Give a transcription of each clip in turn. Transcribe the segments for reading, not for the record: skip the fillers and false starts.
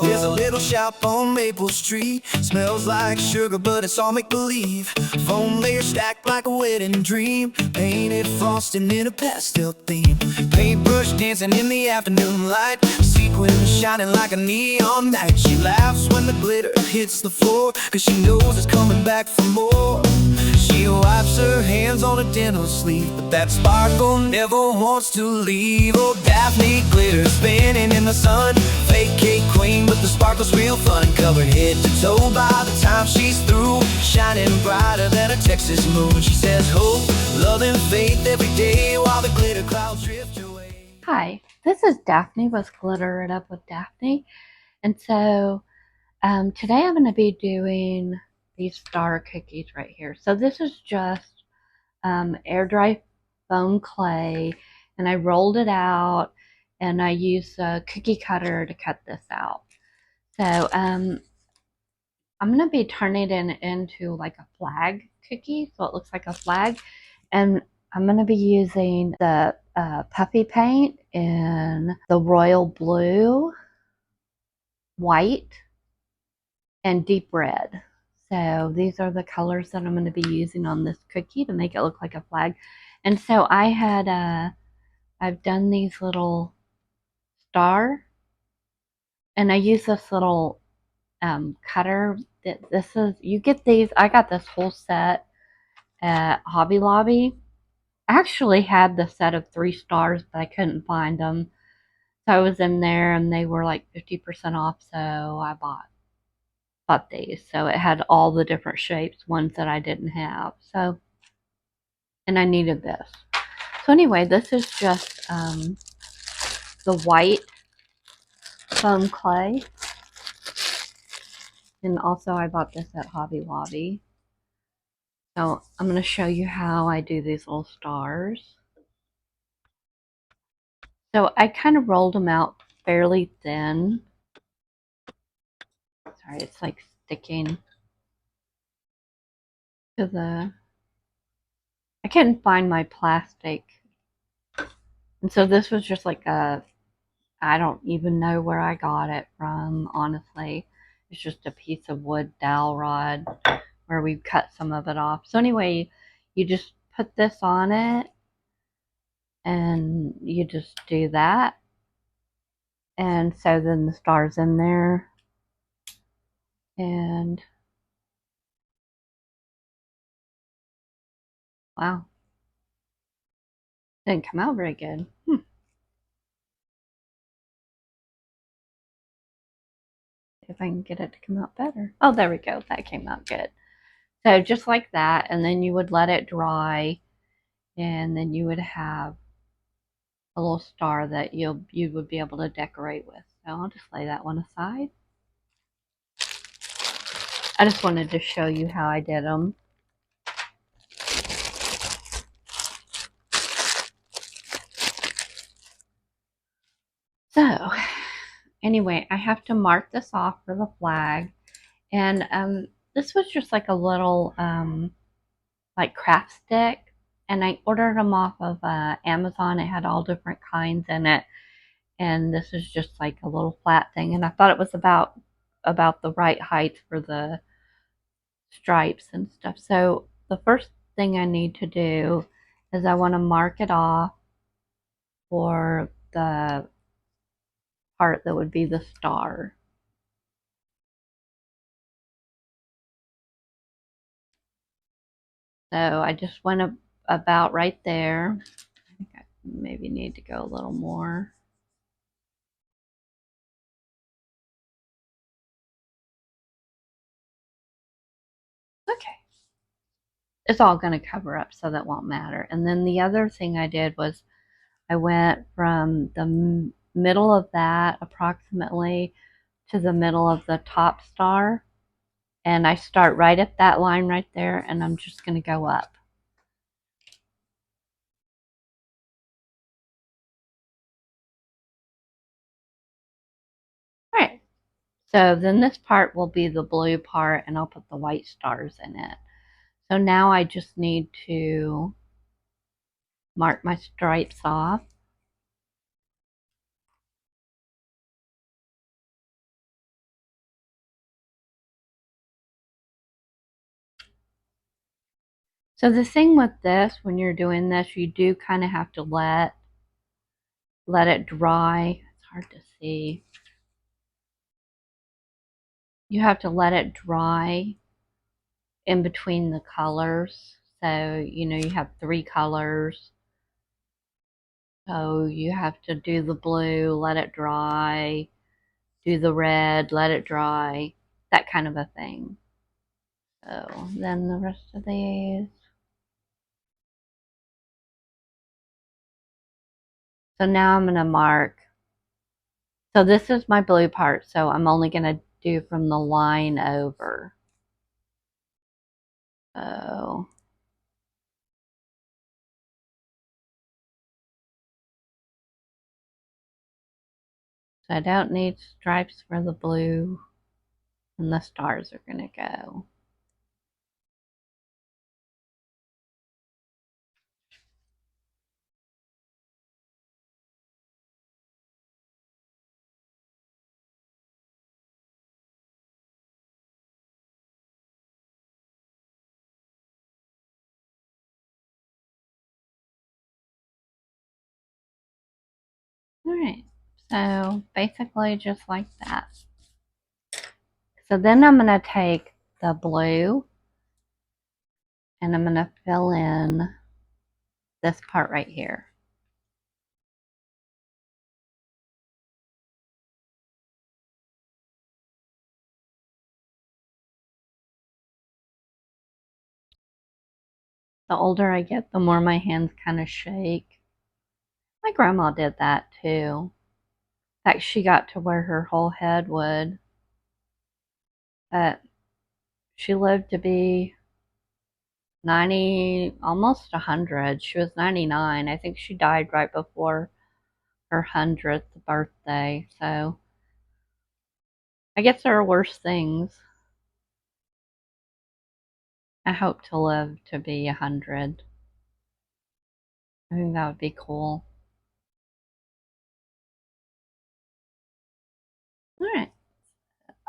There's a little shop on Maple Street. Smells like sugar, but it's all make-believe. Foam layer stacked like a wedding dream. Painted frosting in a pastel theme. Paintbrush dancing in the afternoon light. Sequins shining like a neon night. She laughs when the glitter hits the floor, 'cause she knows it's coming back for more. She wipes her hands on her denim sleeve, but that sparkle never wants to leave. Oh, Daphne glitters spinning in the sun. Fake cake queen, but the sparkle's real fun. Covered head to toe by the time she's through. Shining brighter than a Texas moon. She says hope, love and faith every day, while the glitter clouds drift away. Hi, this is Daphne with Glitter It Up with Daphne. And so today I'm going to be doing these star cookies right here. So this is just air dry foam clay, and I rolled it out and I used a cookie cutter to cut this out. So I'm going to be turning it into like a flag cookie, so it looks like a flag. And I'm going to be using the puffy paint in the royal blue, white, and deep red. So these are the colors that I'm going to be using on this cookie to make it look like a flag. And so I've done these little star, and I use this little cutter. You get these, I got this whole set at Hobby Lobby. I actually had the set of 3 stars, but I couldn't find them. So I was in there and they were like 50% off, so I bought these. So it had all the different shapes, ones that I didn't have. So, and I needed this. So anyway, this is just the white foam clay. And also I bought this at Hobby Lobby. So I'm going to show you how I do these little stars. So I kind of rolled them out fairly thin. Sorry, it's like sticking to the... I couldn't find my plastic. And so this was just like I don't even know where I got it from, honestly. It's just a piece of wood dowel rod where we cut some of it off. So anyway, you just put this on it and you just do that. And so then the star's in there. And wow, didn't come out very good. If I can get it to come out better. Oh, there we go. That came out good. So just like that, and then you would let it dry, and then you would have a little star that you would be able to decorate with. So I'll just lay that one aside. I just wanted to show you how I did them. So anyway, I have to mark this off for the flag. And this was just like a little like craft stick. And I ordered them off of Amazon. It had all different kinds in it. And this is just like a little flat thing. And I thought it was about the right height for the stripes and stuff. So the first thing I need to do is I want to mark it off for the part that would be the star. So I just went about right there. I think I maybe need to go a little more. Okay. It's all going to cover up, so that won't matter. And then the other thing I did was I went from the middle of that approximately to the middle of the top star. And I start right at that line right there, and I'm just going to go up. All right. So then this part will be the blue part, and I'll put the white stars in it. So now I just need to mark my stripes off. So the thing with this, when you're doing this, you do kind of have to let it dry. It's hard to see. You have to let it dry in between the colors. So, you have 3 colors. So you have to do the blue, let it dry, do the red, let it dry, that kind of a thing. So then the rest of these. So now I'm going to mark. So this is my blue part. So I'm only going to do from the line over. So I don't need stripes for the blue, and the stars are going to go. Alright, so basically just like that. So then I'm going to take the blue and I'm going to fill in this part right here. The older I get, the more my hands kind of shake. My grandma did that too. In fact, she got to where her whole head would. But she lived to be 90, almost 100. She was 99. I think she died right before her 100th birthday. So I guess there are worse things. I hope to live to be 100. I think that would be cool. All right.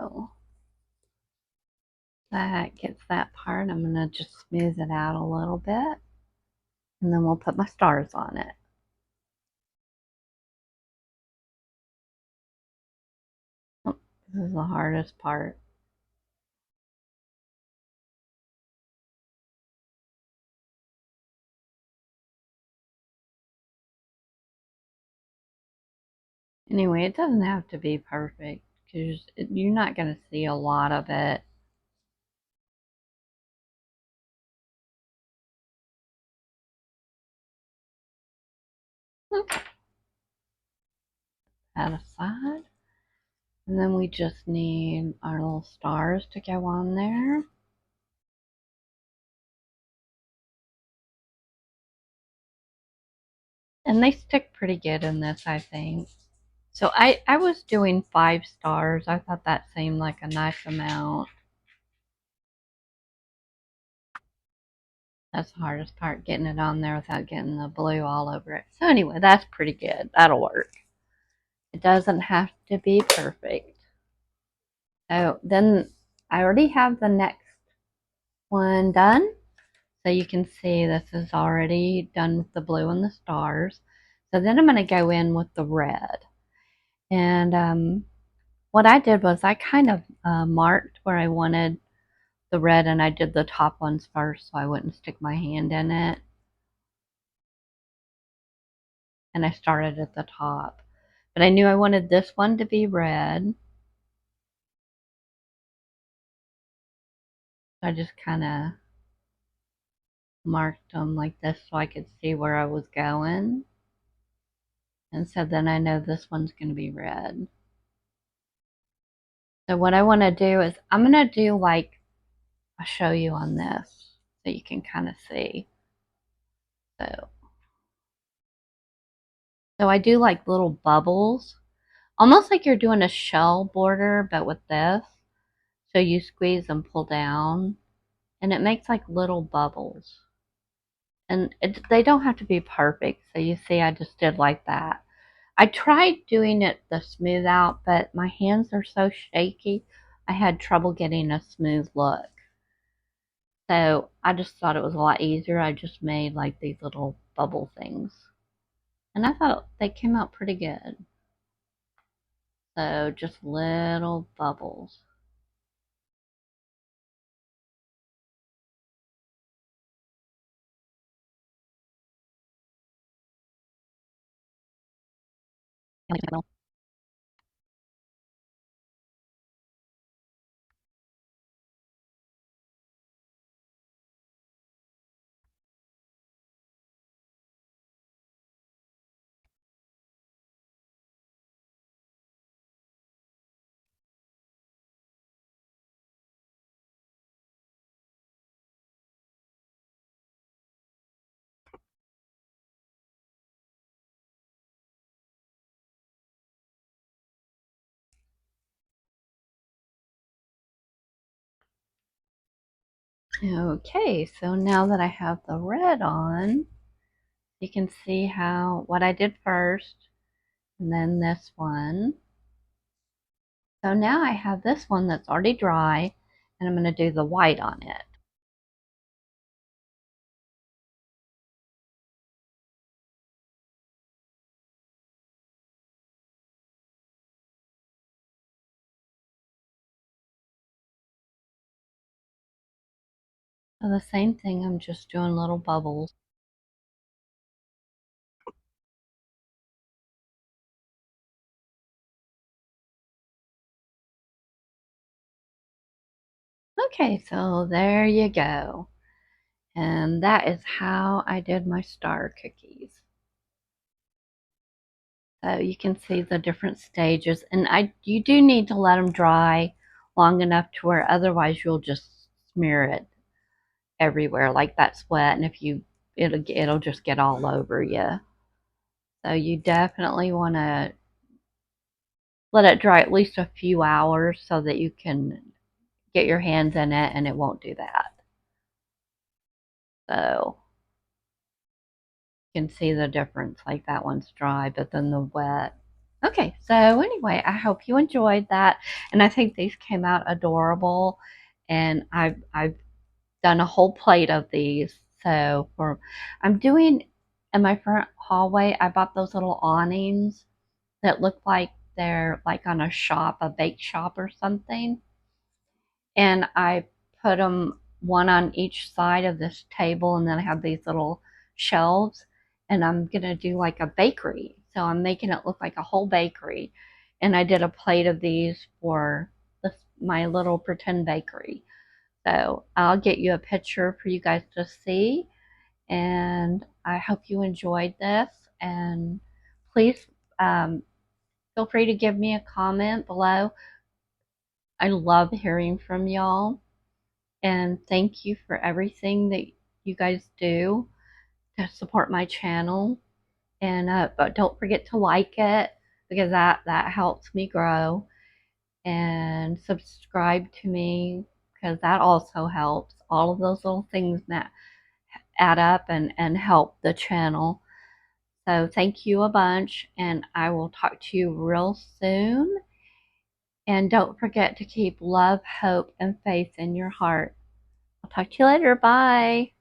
Oh, that gets that part. I'm going to just smooth it out a little bit. And then we'll put my stars on it. Oh, this is the hardest part. Anyway, it doesn't have to be perfect because you're not going to see a lot of it. Okay. That aside. And then we just need our little stars to go on there. And they stick pretty good in this, I think. So I was doing 5 stars. I thought that seemed like a nice amount. That's the hardest part, getting it on there without getting the blue all over it. So anyway, that's pretty good. That'll work. It doesn't have to be perfect. So then I already have the next one done. So you can see this is already done with the blue and the stars. So then I'm going to go in with the red. And what I did was I kind of marked where I wanted the red, and I did the top ones first so I wouldn't stick my hand in it. And I started at the top. But I knew I wanted this one to be red. So I just kind of marked them like this so I could see where I was going. And so then I know this one's going to be red. So what I want to do is I'm going to do like, I'll show you on this so you can kind of see. So I do like little bubbles, almost like you're doing a shell border, but with this. So you squeeze and pull down, and it makes like little bubbles. And they don't have to be perfect. So you see, I just did like that. I tried doing it the smooth out, but my hands are so shaky, I had trouble getting a smooth look. So I just thought it was a lot easier. I just made like these little bubble things. And I thought they came out pretty good. So just little bubbles. Okay, so now that I have the red on, you can see how what I did first, and then this one. So now I have this one that's already dry, and I'm going to do the white on it. So the same thing, I'm just doing little bubbles. Okay, so there you go. And that is how I did my star cookies. So you can see the different stages, and you do need to let them dry long enough to where otherwise you'll just smear it everywhere like that's wet, and if you it'll just get all over you. So you definitely want to let it dry at least a few hours so that you can get your hands in it and it won't do that. So you can see the difference, like that one's dry, but then the wet. Okay, so anyway, I hope you enjoyed that, and I think these came out adorable, and I've done a whole plate of these. So for I'm doing in my front hallway, I bought those little awnings that look like they're like on a shop, a bake shop or something, and I put them one on each side of this table, and then I have these little shelves, and I'm gonna do like a bakery. So I'm making it look like a whole bakery, and I did a plate of these for my little pretend bakery. So I'll get you a picture for you guys to see, and I hope you enjoyed this. And please feel free to give me a comment below. I love hearing from y'all. And thank you for everything that you guys do to support my channel. And but don't forget to like it because that helps me grow. And subscribe to me because that also helps. All of those little things that add up and help the channel. So thank you a bunch, and I will talk to you real soon. And don't forget to keep love, hope, and faith in your heart. I'll talk to you later. Bye.